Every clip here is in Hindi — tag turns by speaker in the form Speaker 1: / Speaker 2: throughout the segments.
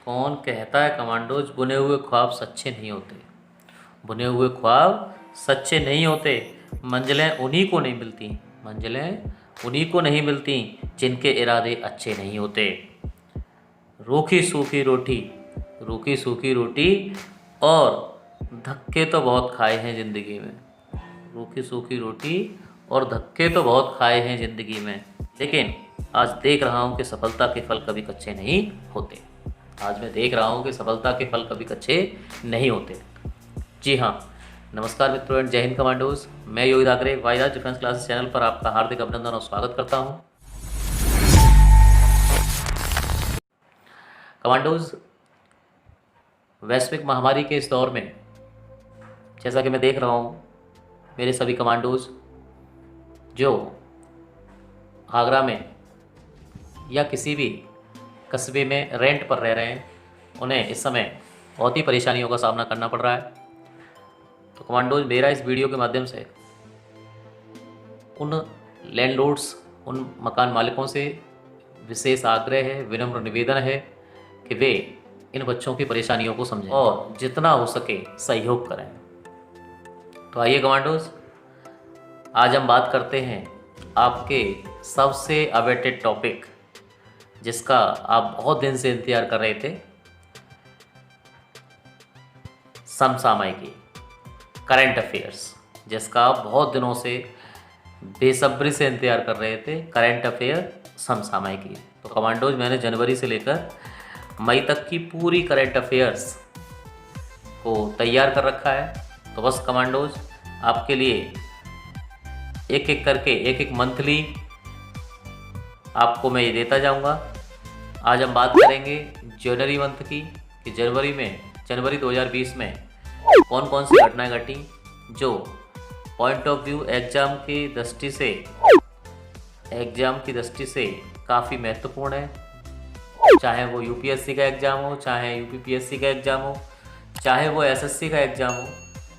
Speaker 1: कौन कहता है कमांडोज बुने हुए ख्वाब सच्चे नहीं होते। बुने हुए ख्वाब सच्चे नहीं होते। मंजिलें उन्हीं को नहीं मिलती। मंजिलें उन्हीं को नहीं मिलती जिनके इरादे अच्छे नहीं होते। रूखी सूखी रोटी, रूखी सूखी रोटी और धक्के तो बहुत खाए हैं ज़िंदगी में। रूखी सूखी रोटी और धक्के तो बहुत खाए हैं ज़िंदगी में, लेकिन आज देख रहा हूँ कि सफलता के फल कभी कच्चे नहीं होते। आज मैं देख रहा हूँ कि सफलता के फल कभी कच्चे नहीं होते। जी हाँ, नमस्कार मित्रों एंड जय हिंद कमांडोज। मैं योगी दाकरे वाइराज डिफेंस क्लासेस चैनल पर आपका हार्दिक अभिनंदन और स्वागत करता हूँ। कमांडोज, वैश्विक महामारी के इस दौर में जैसा कि मैं देख रहा हूँ, मेरे सभी कमांडोज जो आगरा में या किसी भी कस्बे में रेंट पर रह रहे हैं, उन्हें इस समय बहुत ही परेशानियों का सामना करना पड़ रहा है। तो कमांडोज, मेरा इस वीडियो के माध्यम से उन लैंडलॉर्ड्स, उन मकान मालिकों से विशेष आग्रह है, विनम्र निवेदन है कि वे इन बच्चों की परेशानियों को समझें और जितना हो सके सहयोग करें। तो आइए कमांडोज, आज हम बात करते हैं आपके सबसे अवेटेड टॉपिक, जिसका आप बहुत दिन से इंतजार कर रहे थे, समसामयिकी, करंट अफेयर्स, जिसका आप बहुत दिनों से बेसब्री से इंतजार कर रहे थे, करंट अफेयर समसामयिकी। तो कमांडोज, मैंने जनवरी से लेकर मई तक की पूरी करंट अफेयर्स को तैयार कर रखा है। तो बस कमांडोज, आपके लिए एक एक करके एक एक मंथली आपको मैं ये देता जाऊंगा। आज हम बात करेंगे जनवरी मंथ की कि जनवरी 2020 में कौन कौन सी घटनाएं घटी जो पॉइंट ऑफ व्यू एग्ज़ाम की दृष्टि से काफ़ी महत्वपूर्ण है। चाहे वो यूपीएससी का एग्ज़ाम हो, चाहे यूपीपीएससी का एग्ज़ाम हो, चाहे वो एसएससी का एग्ज़ाम हो,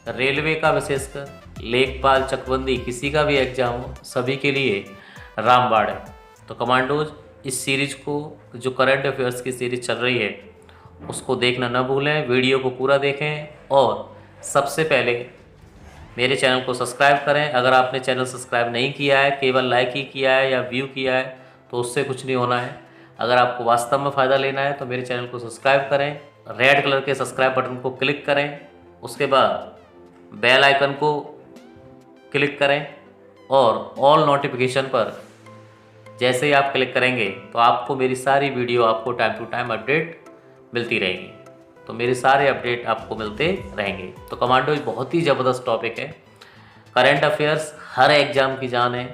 Speaker 1: रेलवे का विशेषकर, लेखपाल, चकबंदी, किसी का भी एग्ज़ाम हो, सभी के लिए रामबाण है। तो कमांडोज, इस सीरीज को, जो करंट अफेयर्स की सीरीज चल रही है, उसको देखना न भूलें, वीडियो को पूरा देखें और सबसे पहले मेरे चैनल को सब्सक्राइब करें। अगर आपने चैनल सब्सक्राइब नहीं किया है, केवल लाइक ही किया है या व्यू किया है, तो उससे कुछ नहीं होना है। अगर आपको वास्तव में फ़ायदा लेना है तो मेरे चैनल को सब्सक्राइब करें, रेड कलर के सब्सक्राइब बटन को क्लिक करें, उसके बाद बेल आइकन को क्लिक करें और ऑल नोटिफिकेशन पर जैसे ही आप क्लिक करेंगे तो आपको मेरी सारी वीडियो आपको टाइम टू टाइम अपडेट मिलती रहेगी। तो मेरे सारे अपडेट आपको मिलते रहेंगे। तो कमांडो, बहुत ही ज़बरदस्त टॉपिक है। करंट अफेयर्स हर एग्ज़ाम की जान है।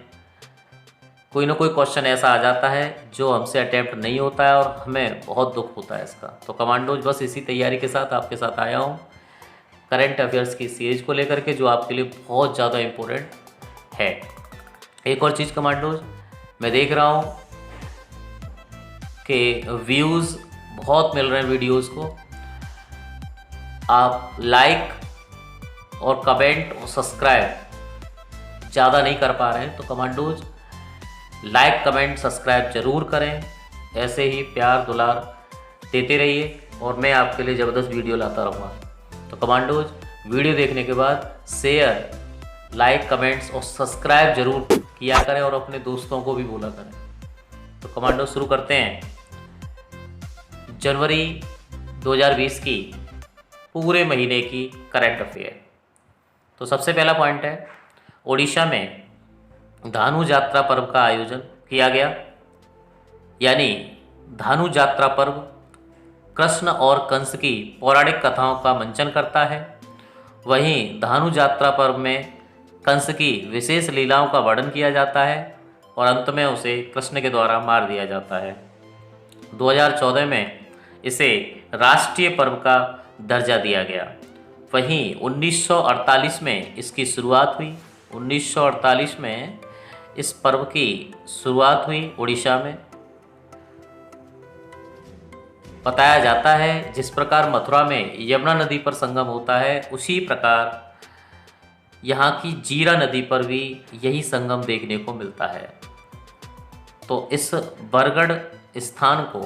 Speaker 1: कोई ना कोई क्वेश्चन ऐसा आ जाता है जो हमसे अटैम्प्ट नहीं होता है और हमें बहुत दुख होता है इसका। तो कमांडोज, बस इसी तैयारी के साथ आपके साथ आया हूँ करंट अफेयर्स की सीरीज को लेकर के, जो आपके लिए बहुत ज़्यादा इम्पोर्टेंट है। एक और चीज़ कमांडोज, मैं देख रहा हूँ कि व्यूज़ बहुत मिल रहे हैं वीडियोज़ को। आप लाइक और कमेंट और सब्सक्राइब ज़्यादा नहीं कर पा रहे हैं। तो कमांडोज, लाइक कमेंट सब्सक्राइब ज़रूर करें। ऐसे ही प्यार दुलार देते रहिए और मैं आपके लिए ज़बरदस्त वीडियो लाता रहूँगा। तो कमांडोज, वीडियो देखने के बाद शेयर, लाइक, कमेंट्स और सब्सक्राइब जरूर किया करें और अपने दोस्तों को भी बोला करें। तो कमांडो, शुरू करते हैं जनवरी 2020 की पूरे महीने की करंट अफेयर। तो सबसे पहला पॉइंट है, ओडिशा में धानु यात्रा पर्व का आयोजन किया गया। यानी धानु यात्रा पर्व कृष्ण और कंस की पौराणिक कथाओं का मंचन करता है। वहीं धानु यात्रा पर्व में कंस की विशेष लीलाओं का वर्णन किया जाता है और अंत में उसे कृष्ण के द्वारा मार दिया जाता है। 2014 में इसे राष्ट्रीय पर्व का दर्जा दिया गया। वहीं 1948 में इसकी शुरुआत हुई। 1948 में इस पर्व की शुरुआत हुई उड़ीसा में। बताया जाता है जिस प्रकार मथुरा में यमुना नदी पर संगम होता है, उसी प्रकार यहाँ की जीरा नदी पर भी यही संगम देखने को मिलता है। तो इस बरगढ़ स्थान को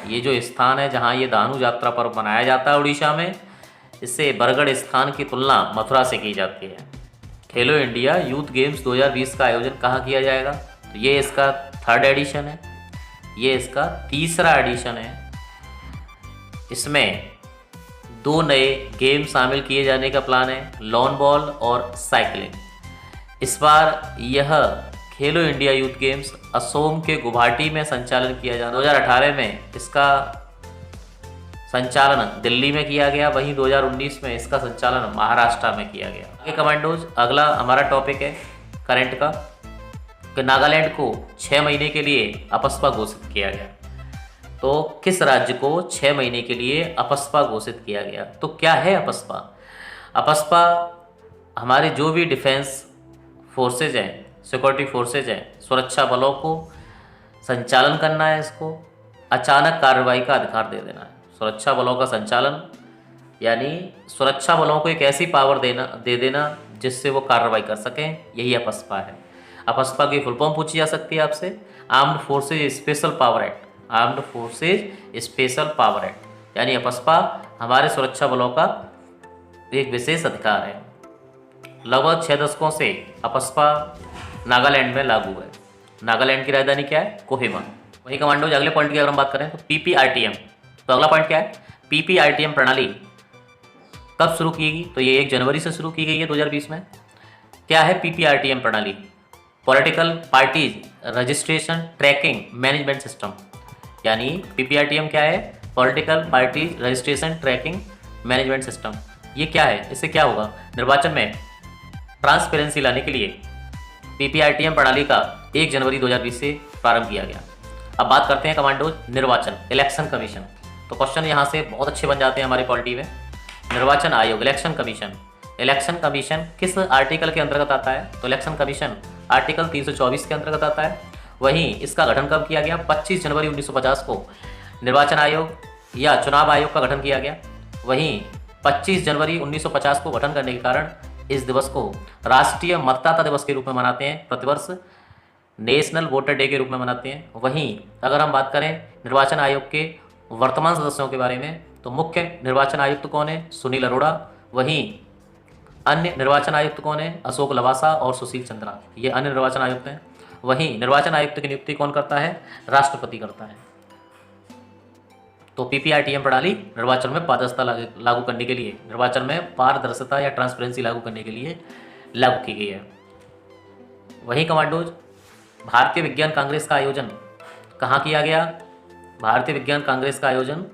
Speaker 1: ये जो स्थान है जहाँ ये दानु यात्रा पर्व मनाया जाता है उड़ीसा में, इससे बरगढ़ स्थान की तुलना मथुरा से की जाती है। खेलो इंडिया यूथ गेम्स 2020 का आयोजन कहाँ किया जाएगा? तो ये इसका थर्ड एडिशन है, ये इसका तीसरा एडिशन है। इसमें 2 नए गेम शामिल किए जाने का प्लान है, लॉन बॉल और साइकिलिंग। इस बार यह खेलो इंडिया यूथ गेम्स असोम के गुवाहाटी में संचालन किया जाना। 2018 में इसका संचालन दिल्ली में किया गया, वहीं 2019 में इसका संचालन महाराष्ट्र में किया गया। आगे कमांडोज, अगला हमारा टॉपिक है करंट का कि नागालैंड को 6 महीने के लिए अपस्पा घोषित किया गया। तो किस राज्य को 6 महीने के लिए अपस्पा घोषित किया गया? तो क्या है अपस्पा? अपस्पा हमारे जो भी डिफेंस फोर्सेज हैं, सिक्योरिटी फोर्सेज हैं, सुरक्षा बलों को संचालन करना है, इसको अचानक कार्रवाई का अधिकार दे देना है। सुरक्षा बलों का संचालन यानी सुरक्षा बलों को एक ऐसी पावर दे देना जिससे वो कार्रवाई कर सकें, यही अपस्पा है। अपस्पा की फुल फॉर्म पूछी जा सकती है आपसे, armed forces special power act. Armed forces special power act यानी अपस्पा हमारे सुरक्षा बलों का एक विशेष अधिकार है। लगभग 6 दशकों से अपस्पा नागालैंड में लागू है। नागालैंड की राजधानी क्या है? कोहिमा। वही कमांडोज, अगले पॉइंट की अगर हम बात करें तो पीपीआरटीएम। तो अगला पॉइंट क्या है? पीपीआरटीएम प्रणाली कब शुरू की गई? तो ये 1 जनवरी से शुरू की गई है 2020 में। क्या है पीपीआरटीएम प्रणाली? Political parties registration tracking management system. यानी पीपीआरटीएम क्या है? Political parties registration tracking management system. ये क्या है? इससे क्या होगा? निर्वाचन में ट्रांसपेरेंसी लाने के लिए पीपीआरटीएम प्रणाली का 1 जनवरी 2020 से प्रारंभ किया गया। अब बात करते हैं कमांडोज निर्वाचन, इलेक्शन कमीशन। तो क्वेश्चन यहाँ से बहुत अच्छे बन जाते हैं हमारे पॉलिटी में। निर्वाचन आयोग, इलेक्शन कमीशन। इलेक्शन कमीशन किस आर्टिकल के अंतर्गत आता है? तो इलेक्शन कमीशन आर्टिकल 324 के अंतर्गत आता है। वहीं इसका गठन कब किया गया? 25 जनवरी 1950 को निर्वाचन आयोग या चुनाव आयोग का गठन किया गया। वहीं 25 जनवरी 1950 को गठन करने के कारण इस दिवस को राष्ट्रीय मतदाता दिवस के रूप में मनाते हैं, प्रतिवर्ष नेशनल वोटर डे के रूप में मनाते हैं। वहीं अगर हम बात करें निर्वाचन आयोग के वर्तमान सदस्यों के बारे में, तो मुख्य निर्वाचन आयुक्त कौन है? सुनील अरोड़ा। वहीं अन्य निर्वाचन आयुक्त कौन है? अशोक लवासा और सुशील चंद्रा, ये अन्य निर्वाचन आयुक्त हैं। वहीं निर्वाचन आयुक्त की नियुक्ति कौन करता है? राष्ट्रपति करता है। तो पीपीआरटीएम प्रणाली निर्वाचन में पारदर्शिता लागू करने के लिए, निर्वाचन में पारदर्शिता या ट्रांसपेरेंसी लागू करने के लिए लागू की गई है। वहीं कमांडोज, भारतीय विज्ञान कांग्रेस का आयोजन कहाँ किया गया? भारतीय विज्ञान कांग्रेस का आयोजन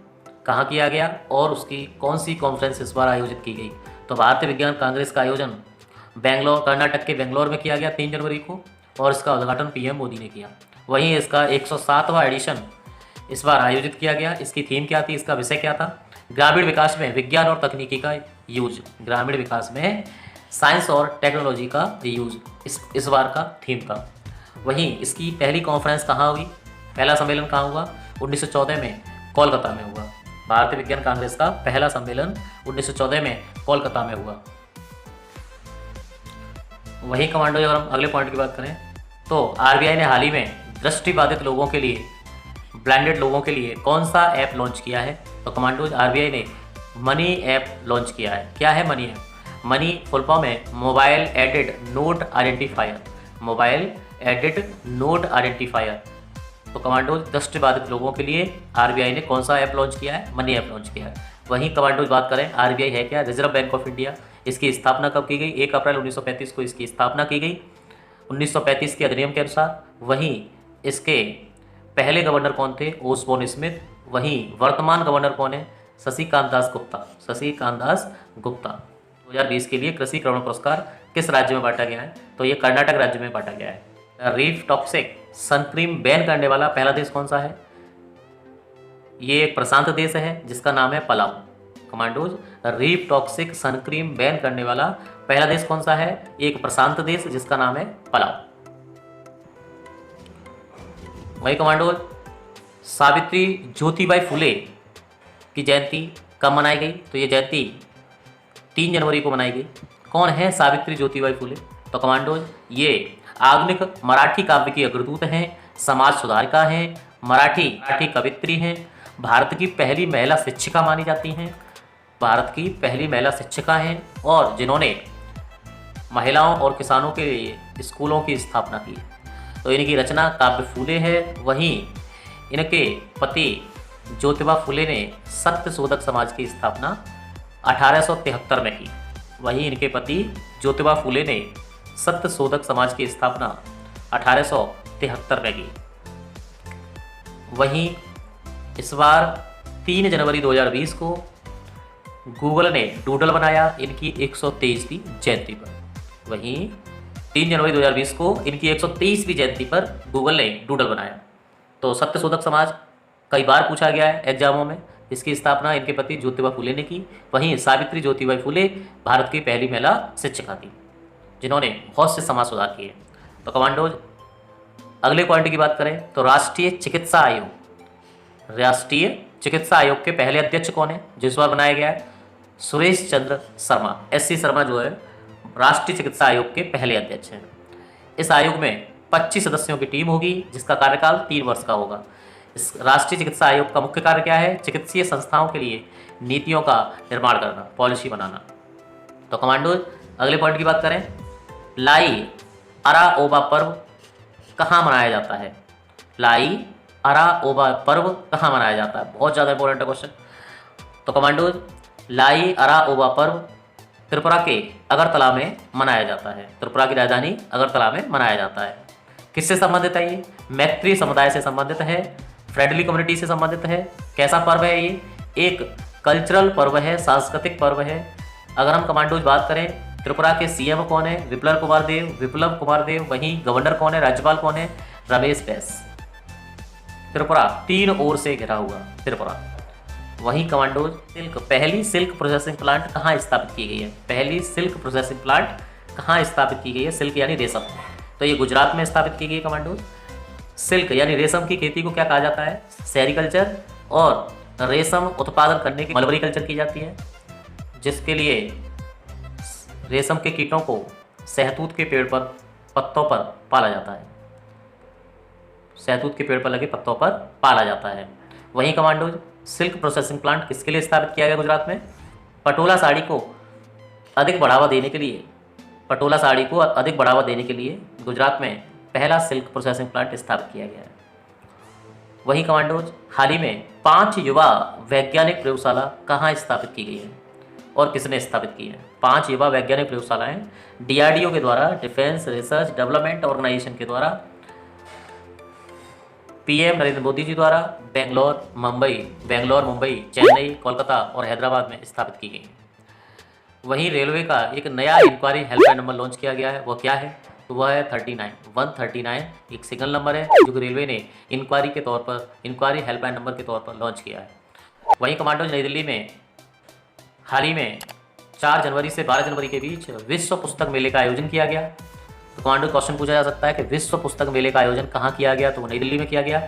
Speaker 1: कहाँ किया गया और उसकी कौन सी कॉन्फ्रेंस इस बार आयोजित की गई? तो भारतीय विज्ञान कांग्रेस का आयोजन बेंगलोर, कर्नाटक के बेंगलोर में किया गया 3 जनवरी को, और इसका उद्घाटन पीएम मोदी ने किया। वहीं इसका 107वां एडिशन इस बार आयोजित किया गया। इसकी थीम क्या थी? इसका विषय क्या था? ग्रामीण विकास में विज्ञान और तकनीकी का यूज। ग्रामीण विकास में साइंस और टेक्नोलॉजी का यूज इस बार का थीम था। वहीं इसकी पहली कॉन्फ्रेंस कहाँ हुई? पहला सम्मेलन कहाँ हुआ? 1914 में कोलकाता में हुआ। भारतीय विज्ञान कांग्रेस का पहला सम्मेलन 1914 में कोलकाता में हुआ। वहीं कमांडो, अगर हम अगले पॉइंट की बात करें तो आरबीआई ने हाल ही में दृष्टिबाधित लोगों के लिए, ब्लाइंडेड लोगों के लिए कौन सा ऐप लॉन्च किया है? तो कमांडोज, आरबीआई ने मनी ऐप लॉन्च किया है। क्या है MANI app? MANI full form है mobile aided note identifier. Mobile aided note identifier. तो कमांडोज, दृष्टिबाधित लोगों के लिए आरबीआई ने कौन सा ऐप लॉन्च किया है? मनी ऐप लॉन्च किया है। वहीं कमांडोज बात करें, आरबीआई है क्या? Reserve bank of India. इसकी स्थापना कब की गई? 1 अप्रैल 1935 को इसकी स्थापना की गई 1935 के अधिनियम के अनुसार। वहीं इसके पहले गवर्नर कौन थे? Osborne Smith. वहीं वर्तमान गवर्नर कौन है? शशिकांत दास गुप्ता। शशिकांत दास गुप्ता। 2020 के लिए कृषि करुण पुरस्कार किस राज्य में बांटा गया है? तो ये कर्नाटक राज्य में बांटा गया है। रीफ टॉक्सिक सनक्रीम बैन करने वाला पहला देश कौन सा है? ये एक प्रशांत देश है जिसका नाम है Palau. Commandos, reef toxic suncream ban करने वाला पहला देश कौन सा है? एक प्रशांत देश जिसका नाम है पलाऊ। वही कमांडोज, सावित्री ज्योतिबाई फुले की जयंती कब मनाई गई? तो ये जयंती 3 जनवरी को मनाई गई। कौन है सावित्री ज्योतिबाई फुले? तो कमांडोज, ये आधुनिक मराठी काव्य की अग्रदूत हैं, समाज सुधारिका हैं, मराठी कवित्री हैं, भारत की पहली महिला शिक्षिका मानी जाती हैं, भारत की पहली महिला शिक्षिका हैं और जिन्होंने महिलाओं और किसानों के लिए स्कूलों की स्थापना की। तो इनकी रचना काव्य फूले है। वहीं इनके पति ज्योतिबा फूले ने सत्यशोधक समाज की स्थापना 1873 में की। वहीं इनके पति ज्योतिबा फूले ने सत्यशोधक समाज की स्थापना 1873 में की। वहीं इस बार 3 जनवरी 2020 को गूगल ने डूडल बनाया इनकी 123वीं जयंती पर। वहीं 3 जनवरी 2020 को इनकी 123वीं जयंती पर गूगल ने डूडल बनाया। तो सत्यशोधक समाज कई बार पूछा गया है एग्जामों में। इसकी स्थापना इनके पति ज्योतिबा फूले ने की। वहीं सावित्री ज्योतिबाई फूले भारत की पहली महिला शिक्षिका थी जिन्होंने बहुत से समाज सुधार किए। तो कमांडोज, अगले पॉइंट की बात करें तो राष्ट्रीय चिकित्सा आयोग के पहले अध्यक्ष कौन है, जिस बार बनाया गया है? सुरेश चंद्र शर्मा, SC शर्मा जो है राष्ट्रीय चिकित्सा आयोग के पहले अध्यक्ष हैं। इस आयोग में 25 सदस्यों की टीम होगी जिसका कार्यकाल 3 वर्ष का होगा। इस राष्ट्रीय चिकित्सा आयोग का मुख्य कार्य क्या है? चिकित्सीय संस्थाओं के लिए नीतियों का निर्माण करना, पॉलिसी बनाना। तो कमांडोज, अगले पॉइंट की बात करें, लाई अरा ओबा पर्व कहाँ मनाया जाता है? लाई अरा ओबा पर्व कहाँ मनाया जाता है? बहुत ज़्यादा इंपॉर्टेंट क्वेश्चन। तो कमांडोज, लाई अरा ओबा पर्व त्रिपुरा के अगरतला में मनाया जाता है। त्रिपुरा की राजधानी अगरतला में मनाया जाता है। किससे संबंधित है ये? मैत्री समुदाय से संबंधित है, फ्रेंडली कम्युनिटी से संबंधित है। कैसा पर्व है ये? एक कल्चरल पर्व है, सांस्कृतिक पर्व है। अगर हम कमांडोज बात करें, त्रिपुरा के CM कौन है? विप्लव कुमार देव। वहीं गवर्नर कौन है, राज्यपाल कौन है? रमेश बैस। त्रिपुरा 3 ओर से घिरा हुआ त्रिपुरा। वहीं कमांडोज, पहली सिल्क प्रोसेसिंग प्लांट कहाँ स्थापित की गई है? पहली सिल्क प्रोसेसिंग प्लांट कहाँ स्थापित की गई है? सिल्क यानी रेशम, तो ये गुजरात में स्थापित की गई है कमांडोज। सिल्क यानी रेशम की खेती को क्या कहा जाता है? सेरीकल्चर। और रेशम उत्पादन करने की मलबरी कल्चर की जाती है, जिसके लिए रेशम के कीटों को सहतूत के पेड़ पर पत्तों पर पाला जाता है। सहतूत के पेड़ पर लगे पत्तों पर पाला जाता है। वहीं कमांडोज, सिल्क प्रोसेसिंग प्लांट किसके लिए स्थापित किया गया गुजरात में? पटोला साड़ी को अधिक बढ़ावा देने के लिए गुजरात में पहला सिल्क प्रोसेसिंग प्लांट स्थापित किया गया है। वहीं कमांडोज, हाल ही में 5 युवा वैज्ञानिक प्रयोगशाला कहाँ स्थापित की गई है और किसने स्थापित की है? 5 युवा वैज्ञानिक प्रयोगशालाएं DRDO के द्वारा, डिफेंस रिसर्च डेवलपमेंट ऑर्गेनाइजेशन के द्वारा, PM नरेंद्र मोदी जी द्वारा बेंगलोर, मुंबई, चेन्नई, कोलकाता और हैदराबाद में स्थापित की गई। वहीं रेलवे का एक नया इंक्वायरी हेल्पलाइन नंबर लॉन्च किया गया है। वो क्या है? तो वह है 139 एक सिंगल नंबर है जो कि रेलवे ने इंक्वायरी हेल्पलाइन नंबर के तौर पर लॉन्च किया है। वहीं कमांडोज, नई दिल्ली में हाल ही में 4 जनवरी से 12 जनवरी के बीच विश्व पुस्तक मेले का आयोजन किया गया। तो कमांडो, क्वेश्चन पूछा जा सकता है कि विश्व पुस्तक मेले का आयोजन कहाँ किया गया? तो वो नई दिल्ली में किया गया।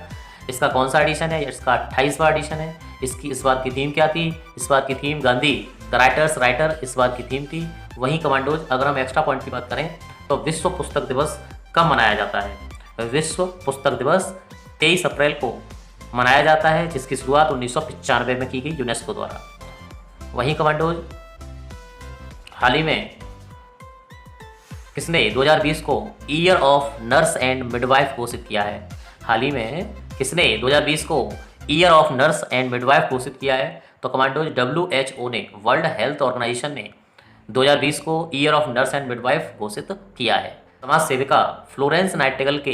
Speaker 1: इसका कौन सा एडिशन है? इसका 28वां एडिशन है। इस बार की थीम क्या थी? इस बार की थीम गांधी द राइटर इस बार की थीम थी। वहीं कमांडोज, अगर हम एक्स्ट्रा पॉइंट की बात करें तो विश्व पुस्तक दिवस कब मनाया जाता है? विश्व पुस्तक दिवस 23 अप्रैल को मनाया जाता है, जिसकी शुरुआत 1995 में की गई यूनेस्को द्वारा। वहीं कमांडोज, हाल ही में किसने 2020 को year of nurse and midwife घोषित किया है? हाल ही में किसने 2020 को year of nurse and midwife घोषित किया है? तो कमांडोज, WHO ने, वर्ल्ड हेल्थ ऑर्गेनाइजेशन ने 2020 को year of nurse and midwife घोषित किया है। समाज सेविका फ्लोरेंस नाइटिंगेल के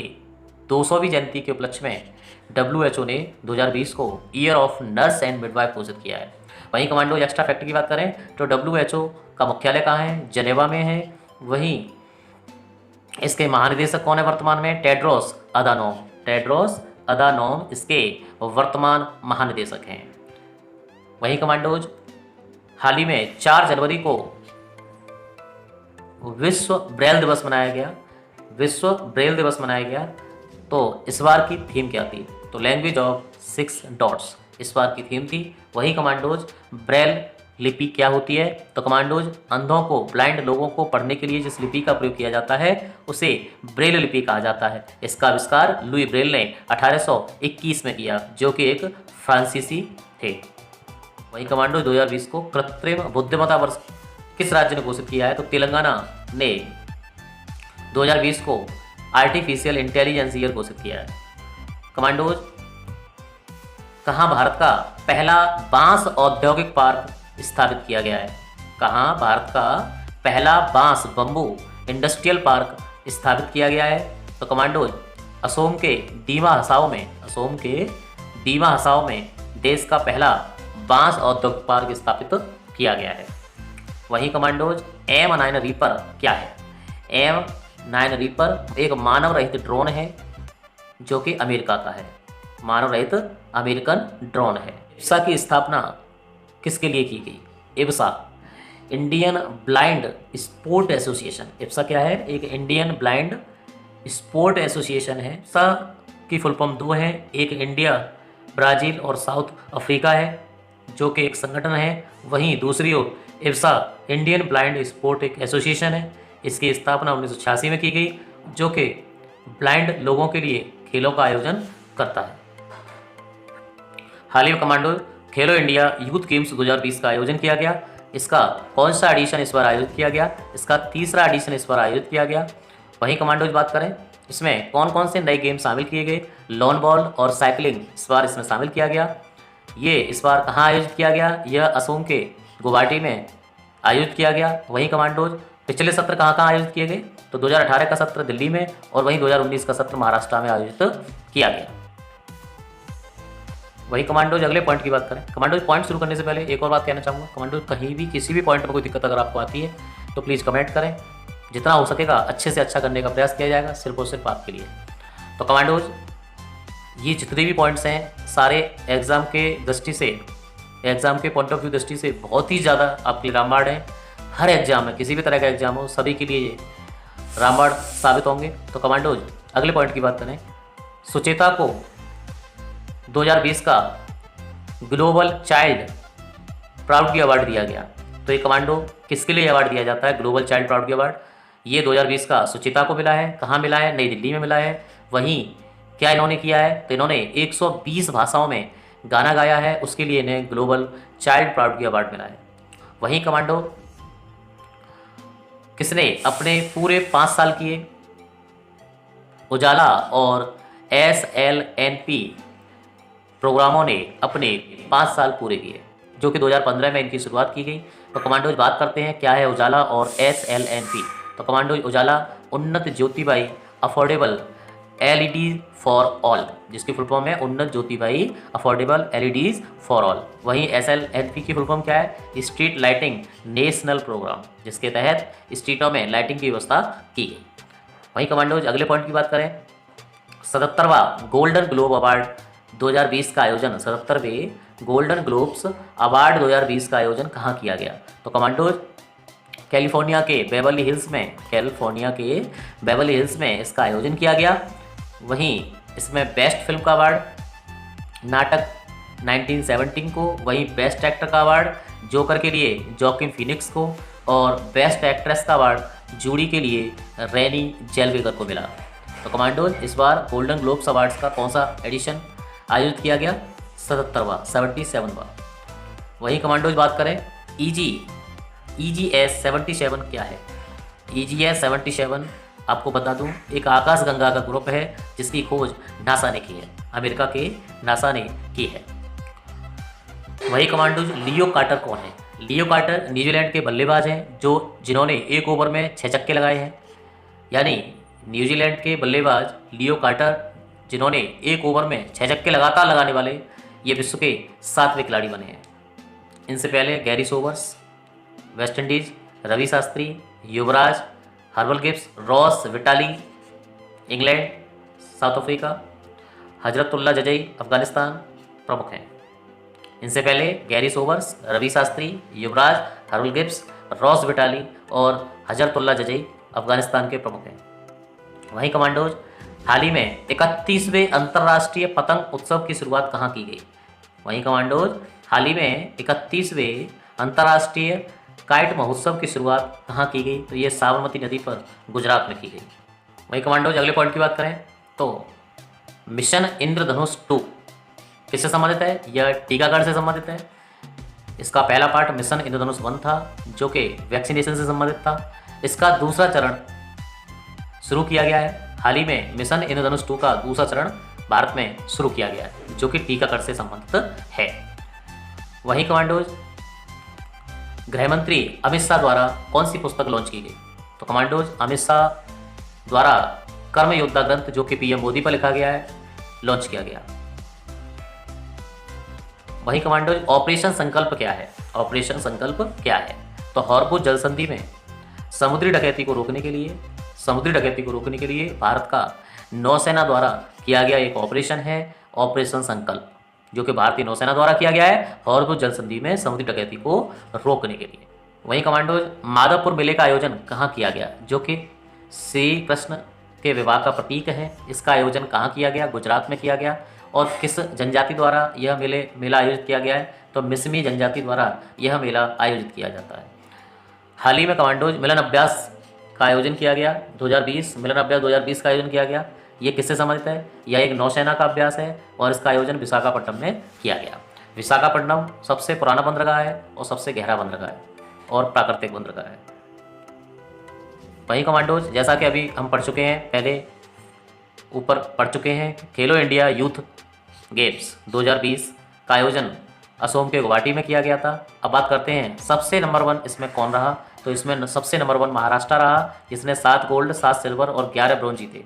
Speaker 1: 200वीं जयंती के उपलक्ष्य में WHO ने 2020 को year of nurse and midwife घोषित किया है। वहीं कमांडोज, एक्स्ट्रा फैक्ट की बात करें तो WHO का मुख्यालय कहाँ है? जेनेवा में है। वहीं इसके महानिदेशक कौन है वर्तमान में? टेड्रोस अदानोम इसके वर्तमान महानिदेशक हैं। वहीं कमांडोज, हाल ही में 4 जनवरी को विश्व ब्रेल दिवस मनाया गया। तो इस बार की थीम क्या थी? तो लैंग्वेज ऑफ 6 डॉट्स इस बार की थीम थी। वहीं कमांडोज, ब्रेल लिपि क्या होती है? तो कमांडोज, अंधों को, ब्लाइंड लोगों को पढ़ने के लिए जिस लिपि का प्रयोग किया जाता है उसे ब्रेल लिपि कहा जाता है। इसका आविष्कार लुई ब्रेल ने 1821 में किया, जो कि एक फ्रांसीसी थे। वहीं कमांडो 2020 को कृत्रिम बुद्धिमत्ता वर्ष किस राज्य ने घोषित किया है? तो तेलंगाना ने 2020 को आर्टिफिशियल इंटेलिजेंस ईयर घोषित किया है। कमांडोज, कहाँ भारत का पहला बांस औद्योगिक पार्क स्थापित किया गया है? कहाँ भारत का पहला बांस बम्बू इंडस्ट्रियल पार्क स्थापित किया गया है? तो कमांडोज, असोम के दीमा हसाओ में देश का पहला बांस औद्योगिक पार्क स्थापित किया गया है। वहीं कमांडोज, M9 रीपर क्या है? M9 रीपर एक मानव रहित ड्रोन है जो कि अमेरिका का है, मानव रहित अमेरिकन ड्रोन है। इब्सा की स्थापना किसके लिए की गई? IBSA, Indian blind sport association. IBSA क्या है? एक इंडियन ब्लाइंड स्पोर्ट एसोसिएशन है। इब्सा की फुल फॉर्म दो है, एक इंडिया, ब्राज़ील और साउथ अफ्रीका है जो कि एक संगठन है। वहीं दूसरी ओर इब्सा इंडियन ब्लाइंड स्पोर्ट एक एसोसिएशन है। इसकी स्थापना 1986 में की गई, जो कि ब्लाइंड लोगों के लिए खेलों का आयोजन करता है। हाल ही में कमांडो खेलो इंडिया यूथ गेम्स 2020 का आयोजन किया गया। इसका कौन सा एडिशन इस बार आयोजित किया गया? इसका तीसरा एडिशन इस बार आयोजित किया गया। वहीं कमांडो की बात करें, इसमें कौन कौन से नए गेम शामिल किए गए? लॉन बॉल और साइकिलिंग इस बार इसमें शामिल किया गया। ये इस बार कहाँ आयोजित किया गया? यह असम के गुवाहाटी में आयोजित किया गया। वहीं कमांडोज, पिछले सत्र कहाँ कहाँ आयोजित किए गए? तो 2018 का सत्र दिल्ली में और वहीं 2019 का सत्र महाराष्ट्र में आयोजित किया गया। वही कमांडोज, अगले पॉइंट की बात करें। कमांडोज, पॉइंट शुरू करने से पहले एक और बात कहना चाहूँगा। कमांडोज, कहीं भी किसी भी पॉइंट में कोई दिक्कत अगर आपको आती है तो प्लीज़ कमेंट करें, जितना हो सकेगा अच्छे से अच्छा करने का प्रयास किया जाएगा, सिर्फ और सिर्फ आपके लिए। तो कमांडोज, ये जितने भी पॉइंट्स हैं सारे एग्ज़ाम के दृष्टि से, एग्ज़ाम के पॉइंट ऑफ व्यू दृष्टि से बहुत ही ज़्यादा आपके लिए रामबाण है। हर एग्जाम में, किसी भी तरह का एग्जाम हो, सभी के लिए ये रामबाण साबित होंगे। तो कमांडोज, अगले पॉइंट की बात करें। सुचेता को 2020 का ग्लोबल चाइल्ड प्राउड की अवार्ड दिया गया। तो ये कमांडो, किसके लिए अवार्ड दिया जाता है ग्लोबल चाइल्ड प्राउड की अवार्ड? ये 2020 का सुचिता को मिला है। कहाँ मिला है? नई दिल्ली में मिला है। वहीं क्या इन्होंने किया है? तो इन्होंने 120 भाषाओं में गाना गाया है, उसके लिए इन्हें ग्लोबल चाइल्ड प्राउड की अवार्ड मिला है। वहीं कमांडो, किसने अपने पूरे 5 साल किए? उजाला और SLNP प्रोग्रामों ने अपने 5 साल पूरे किए, जो कि 2015 में इनकी शुरुआत की गई। तो कमांडोज, बात करते हैं क्या है उजाला और SLNP। तो कमांडोज, उजाला उन्नत Jyotibai affordable LED for all, जिसकी फुल फॉर्म है उन्नत Jyotibai affordable LEDs for all. वहीं SLNP की फुल फॉर्म क्या है? स्ट्रीट लाइटिंग नेशनल प्रोग्राम, जिसके तहत स्ट्रीटों में लाइटिंग की व्यवस्था की गई। वहीं कमांडोज, अगले पॉइंट की बात करें। 77वां गोल्डन ग्लोब अवार्ड 2020 का आयोजन, 77वें गोल्डन ग्लोब्स अवार्ड 2020 का आयोजन कहाँ किया गया? तो कमांडोज, कैलिफोर्निया के बेवर्ली हिल्स में इसका आयोजन किया गया। वहीं इसमें बेस्ट फिल्म का अवार्ड नाटक 1917 को, वहीं बेस्ट एक्टर का अवार्ड जोकर के लिए जोकिन फिनिक्स को, और बेस्ट एक्ट्रेस का अवार्ड जूडी के लिए रेनी जेलवेगर को मिला। तो कमांडोज, इस बार गोल्डन ग्लोब्स अवार्ड्स का कौन सा एडिशन आयोजित किया गया? 77वां। वहीं कमांडोज, बात करें EGS 77 क्या है? EGS 77 आपको बता दूं, एक आकाशगंगा का ग्रुप है जिसकी खोज नासा ने की है, अमेरिका के नासा ने की है। वही कमांडोज, लियो कार्टर कौन है? लियो कार्टर न्यूजीलैंड के बल्लेबाज हैं जिन्होंने एक ओवर में 6 छक्के लगाए हैं। यानी न्यूजीलैंड के बल्लेबाज लियो कार्टर, जिन्होंने एक ओवर में 6 छक्के लगातार लगाने वाले ये विश्व के 7वें खिलाड़ी बने हैं। इनसे पहले Garry Sobers West Indies, Ravi Shastri Yuvraj, Herschelle Gibbs, Ross Whiteley England, South Africa, Hazratullah Zazai Afghanistan प्रमुख हैं। इनसे पहले Garry Sobers, Ravi Shastri, Yuvraj, Herschelle Gibbs, Ross Whiteley और हजरतुल्ला जजई अफगानिस्तान के प्रमुख हैं। वहीं कमांडोज, हाल ही में 31वें अंतर्राष्ट्रीय पतंग उत्सव की शुरुआत कहाँ की गई? वहीं कमांडोज, हाल ही में 31वें अंतर्राष्ट्रीय काइट महोत्सव की शुरुआत कहाँ की गई? तो ये साबरमती नदी पर गुजरात में की गई। वही कमांडोज अगले पॉइंट की बात करें तो मिशन इंद्रधनुष 2 किससे संबंधित है? यह टीकाकरण से संबंधित है। इसका पहला पार्ट मिशन इंद्रधनुष 1 था जो कि वैक्सीनेशन से संबंधित था। इसका दूसरा चरण शुरू किया गया है। हाल ही में मिशन इंद्रधनुष 2 का दूसरा चरण भारत में शुरू किया गया है जो कि टीकाकरण से संबंधित है। वहीं कमांडोज गृह मंत्री अमित शाह द्वारा कौन सी पुस्तक लॉन्च की गई? तो कमांडोज अमित शाह द्वारा कर्म योद्धा ग्रंथ जो कि पीएम मोदी पर लिखा गया है लॉन्च किया गया। वहीं कमांडोज ऑपरेशन संकल्प क्या है? ऑपरेशन संकल्प क्या है? तो हॉर्मुज जल संधि में समुद्री डकैती को रोकने के लिए भारत का नौसेना द्वारा किया गया एक ऑपरेशन है ऑपरेशन संकल्प, जो कि भारतीय नौसेना द्वारा किया गया है हॉर्मुज जल संधि में समुद्री डकैती को रोकने के लिए। वहीं कमांडोज माधवपुर मेले का आयोजन कहाँ किया गया? जो कि श्री कृष्ण के विवाह का प्रतीक है। इसका आयोजन कहाँ किया गया? गुजरात में किया गया। और किस जनजाति द्वारा यह मेला आयोजित किया गया है? तो मिसमी जनजाति द्वारा यह मेला आयोजित किया जाता है। हाल ही में कमांडोज मिलन अभ्यास का आयोजन किया गया 2020 मिलन अभ्यास 2020 का आयोजन किया गया। ये किससे संबंधित है? यह एक नौसेना का अभ्यास है और इसका आयोजन विशाखापट्टनम में किया गया। विशाखापट्टनम सबसे पुराना बंदरगाह है और सबसे गहरा बंदरगाह है और प्राकृतिक बंदरगाह है। वहीं कमांडोज जैसा कि अभी हम पढ़ चुके हैं, पहले ऊपर पढ़ चुके हैं, खेलो इंडिया यूथ गेम्स 2020 का आयोजन असोम के गुवाहाटी में किया गया था। अब बात करते हैं सबसे नंबर 1 इसमें कौन रहा? तो इसमें सबसे नंबर 1 महाराष्ट्र रहा जिसने 7 गोल्ड 7 सिल्वर और 11 ब्रॉन्ज जीते।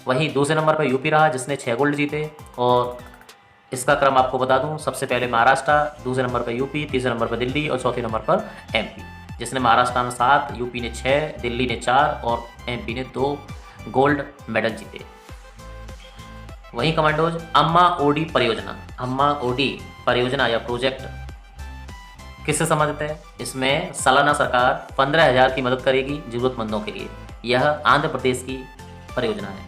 Speaker 1: वहीं दूसरे नंबर पर यूपी रहा जिसने 6 गोल्ड जीते। और इसका क्रम आपको बता दूं, सबसे पहले महाराष्ट्र, दूसरे नंबर पर यूपी, तीसरे नंबर पर दिल्ली और चौथे नंबर पर एमपी, जिसने महाराष्ट्र ने 7, यूपी ने 6, दिल्ली ने 4 और एमपी ने 2 गोल्ड मेडल जीते। वहीं कमांडोज अम्मा ओडी परियोजना या प्रोजेक्ट किससे संबंधित है? इसमें सालाना सरकार 15,000 की मदद करेगी जरूरतमंदों के लिए। यह आंध्र प्रदेश की परियोजना है।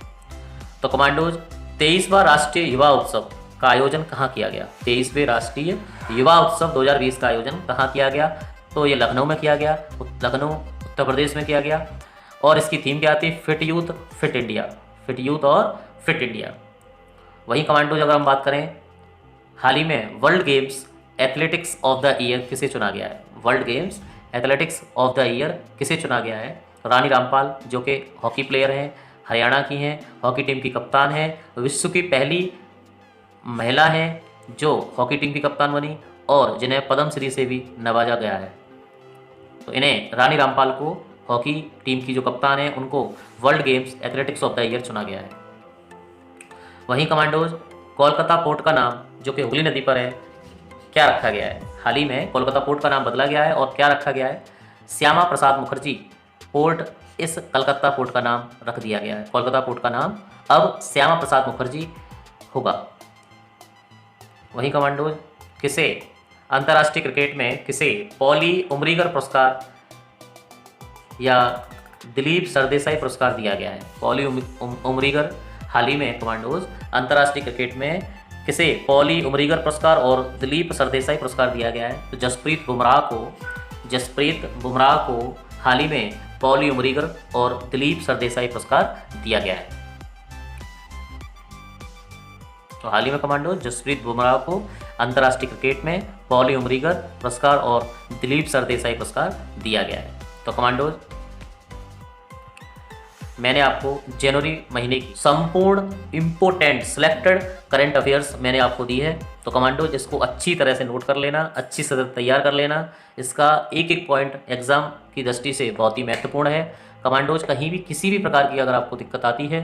Speaker 1: तो कमांडोज 23वां राष्ट्रीय युवा उत्सव का आयोजन कहाँ किया गया? 23वें राष्ट्रीय युवा उत्सव 2020 का आयोजन कहाँ किया गया? तो ये लखनऊ में किया गया, लखनऊ उत्तर प्रदेश में किया गया। और इसकी थीम क्या थी? Fit youth fit India. वहीं कमांडोज अगर हम बात करें, हाल ही में world games athletics of the year किसे चुना गया है? World games athletics of the year किसे चुना गया है? रानी रामपाल जो कि हॉकी प्लेयर हैं, हरियाणा की हैं, हॉकी टीम की कप्तान हैं, विश्व की पहली महिला हैं जो हॉकी टीम की कप्तान बनी और जिन्हें पद्मश्री से भी नवाजा गया है। तो इन्हें रानी रामपाल को हॉकी टीम की जो कप्तान है उनको world games athletics of the year चुना गया है। वहीं कमांडोज कोलकाता पोर्ट का नाम जो कि हुगली नदी पर है क्या रखा गया है? हाल ही में कोलकाता पोर्ट का नाम बदला गया है और क्या रखा गया है? श्यामा प्रसाद मुखर्जी पोर्ट इस कलकत्ता पोर्ट का नाम रख दिया गया है। कोलकाता पोर्ट का नाम अब श्यामा प्रसाद मुखर्जी होगा। वहीं कमांडोज किसे अंतर्राष्ट्रीय क्रिकेट में किसे पॉली उमरीगर पुरस्कार या दिलीप सरदेसाई पुरस्कार दिया गया है? पॉली उमरीगर हाल ही में कमांडोज अंतर्राष्ट्रीय क्रिकेट में किसे पॉली उमरीगर पुरस्कार और दिलीप सरदेसाई पुरस्कार दिया गया है? तो जसप्रीत बुमराह को हाल ही में पॉली उमरीगर और दिलीप सरदेसाई पुरस्कार दिया गया है। तो हाल ही में कमांडोज जसप्रीत बुमराह को अंतर्राष्ट्रीय क्रिकेट में पॉली उमरीगर पुरस्कार और दिलीप सरदेसाई पुरस्कार दिया गया है। तो कमांडोज मैंने आपको जनवरी महीने की संपूर्ण इम्पोर्टेंट सिलेक्टेड करंट अफेयर्स मैंने आपको दी है। तो कमांडोज इसको अच्छी तरह से नोट कर लेना, अच्छी से तैयार कर लेना। इसका एक एक पॉइंट एग्जाम की दृष्टि से बहुत ही महत्वपूर्ण है। कमांडोज कहीं भी किसी भी प्रकार की अगर आपको दिक्कत आती है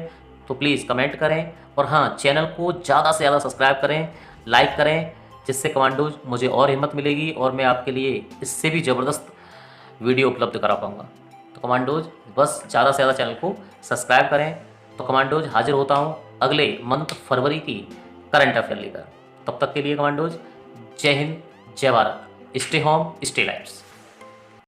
Speaker 1: तो प्लीज़ कमेंट करें और हाँ, चैनल को ज़्यादा से ज़्यादा सब्सक्राइब करें, लाइक करें, जिससे कमांडोज मुझे और हिम्मत मिलेगी और मैं आपके लिए इससे भी ज़बरदस्त वीडियो उपलब्ध करा पाऊँगा। तो कमांडोज बस ज़्यादा से ज़्यादा चैनल को सब्सक्राइब करें। तो कमांडोज हाजिर होता हूँ अगले मंथ फरवरी की करंट अफेयर लेकर। तब तक के लिए कमांडोज जय हिंद, जय Bharat, stay home stay lives.